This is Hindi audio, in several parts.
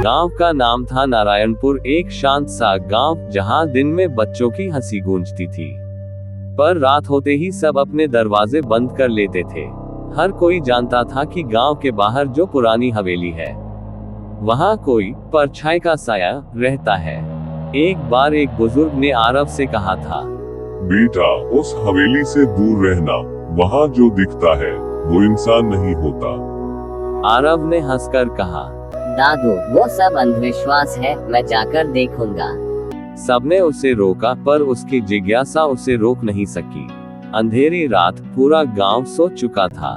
गांव का नाम था नारायणपुर, एक शांत सा गांव जहां दिन में बच्चों की हंसी गूंजती थी, पर रात होते ही सब अपने दरवाजे बंद कर लेते थे। हर कोई जानता था कि गांव के बाहर जो पुरानी हवेली है, वहां कोई परछाई का साया रहता है। एक बार एक बुजुर्ग ने आरव से कहा था, बेटा, उस हवेली से दूर रहना, वहाँ जो दिखता है वो इंसान नहीं होता। आरव ने हंसकर कहा, दादू, वो सब अंधविश्वास है, मैं जाकर देखूंगा। सबने उसे रोका, पर उसकी जिज्ञासा उसे रोक नहीं सकी। अंधेरी रात, पूरा गांव सो चुका था।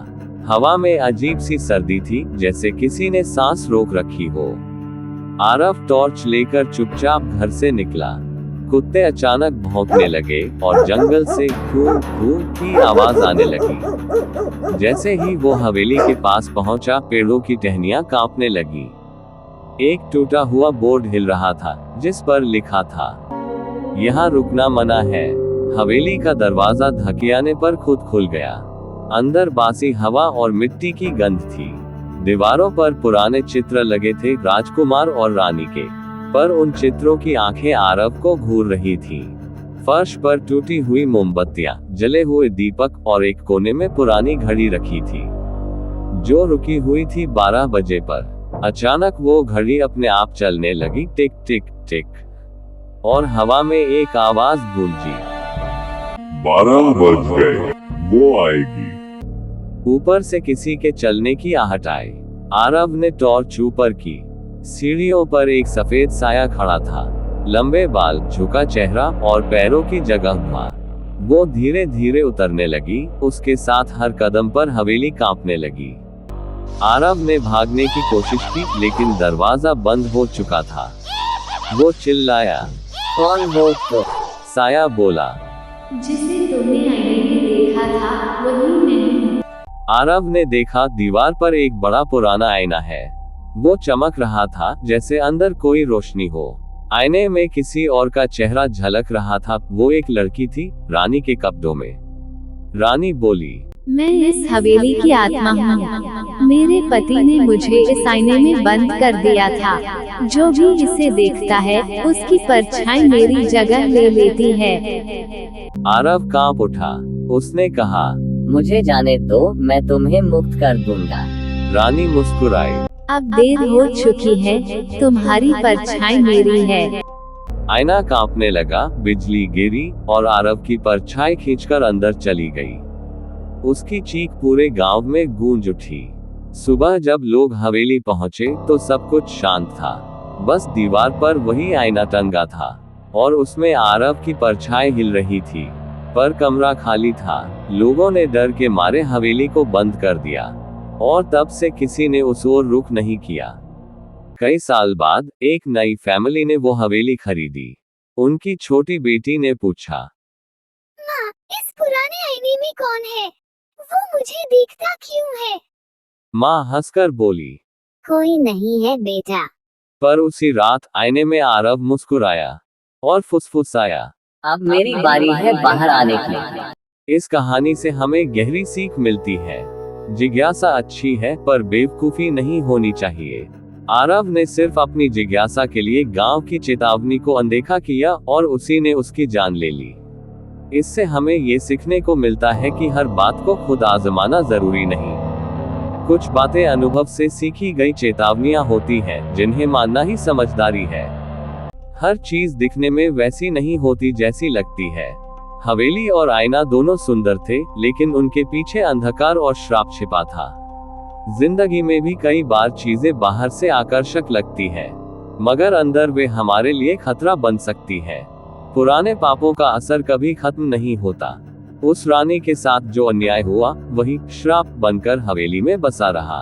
हवा में अजीब सी सर्दी थी, जैसे किसी ने सांस रोक रखी हो। आरव टॉर्च लेकर चुपचाप घर से निकला। कुत्ते अचानक भौंकने लगे और जंगल से फू फू की आवाज आने लगी। जैसे ही वो हवेली के पास पहुंचा, पेड़ों की टहनियां कांपने लगी। एक टूटा हुआ बोर्ड हिल रहा था, जिस पर लिखा था, यहाँ रुकना मना है। हवेली का दरवाजा धकियाने पर खुद खुल गया। अंदर बासी हवा और मिट्टी की गंध थी। दीवारों पर पुराने चित्र लगे थे, राजकुमार और रानी के, पर उन चित्रों की आंखें आरव को घूर रही थी। फर्श पर टूटी हुई मोमबत्तियां, जले हुए दीपक और एक कोने में पुरानी घड़ी रखी थी, जो रुकी हुई थी 12 बजे पर। अचानक वो घड़ी अपने आप चलने लगी, टिक टिक टिक, और हवा में एक आवाज गूंजी, 12 बज गए, वो आएगी। ऊपर से किसी के चलने की आहट आई। आरव ने टॉर्च ऊपर की। सीढ़ियों पर एक सफेद साया खड़ा था, लंबे बाल, झुका चेहरा और पैरों की जगह हुआ। वो धीरे धीरे उतरने लगी, उसके साथ हर कदम पर हवेली कांपने लगी। आरव ने भागने की कोशिश की, लेकिन दरवाजा बंद हो चुका था। वो चिल्लाया, कौन हो तो? साया बोला, जिसे तुमने आईने में देखा था, वही मैं हूँ। आरव ने देखा, दीवार पर एक बड़ा पुराना आईना है। वो चमक रहा था, जैसे अंदर कोई रोशनी हो। आईने में किसी और का चेहरा झलक रहा था। वो एक लड़की थी, रानी के कपड़ों में। रानी बोली, मैं इस हवेली की आत्मा हूँ। मेरे पति ने मुझे इस आईने में बंद कर दिया था। जो भी इसे देखता है, उसकी परछाई मेरी जगह ले लेती है। आरव कांप उठा। उसने कहा, मुझे जाने दो, मैं तुम्हें मुक्त कर दूंगा। रानी मुस्कुराई। अब देर हो चुकी है, तुम्हारी परछाई मेरी है। आईना कांपने लगा, बिजली गिरी और आरव की परछाई खींचकर अंदर चली गई। उसकी चीख पूरे गांव में गूंज उठी। सुबह जब लोग हवेली पहुंचे तो सब कुछ शांत था। बस दीवार पर वही आईना टंगा था और उसमें आरव की परछाई हिल रही थी, पर कमरा खाली था। लोगों ने डर के मारे हवेली को बंद कर दिया और तब से किसी ने उस ओर रुख नहीं किया। कई साल बाद एक नई फैमिली ने वो हवेली खरीदी। उनकी छोटी बेटी ने पूछा, माँ, इस पुराने आईने में कौन है? वो मुझे देखता क्यों है? माँ हंसकर बोली, कोई नहीं है बेटा। पर उसी रात आईने में आरव मुस्कुराया और फुसफुसाया, अब मेरी बारी है बाहर आने की। इस कहानी से हमें गहरी सीख मिलती है। जिज्ञासा अच्छी है, पर बेवकूफी नहीं होनी चाहिए। आरव ने सिर्फ अपनी जिज्ञासा के लिए गांव की चेतावनी को अनदेखा किया और उसी ने उसकी जान ले ली। इससे हमें ये सीखने को मिलता है कि हर बात को खुद आजमाना जरूरी नहीं। कुछ बातें अनुभव से सीखी गई चेतावनियां होती हैं, जिन्हें मानना ही समझदारी है। हर चीज दिखने में वैसी नहीं होती जैसी लगती है। हवेली और आईना दोनों सुंदर थे, लेकिन उनके पीछे अंधकार और श्राप छिपा था। जिंदगी में भी कई बार चीजें बाहर से आकर्षक लगती हैं, मगर अंदर वे हमारे लिए खतरा बन सकती हैं। पुराने पापों का असर कभी खत्म नहीं होता। उस रानी के साथ जो अन्याय हुआ, वही श्राप बनकर हवेली में बसा रहा।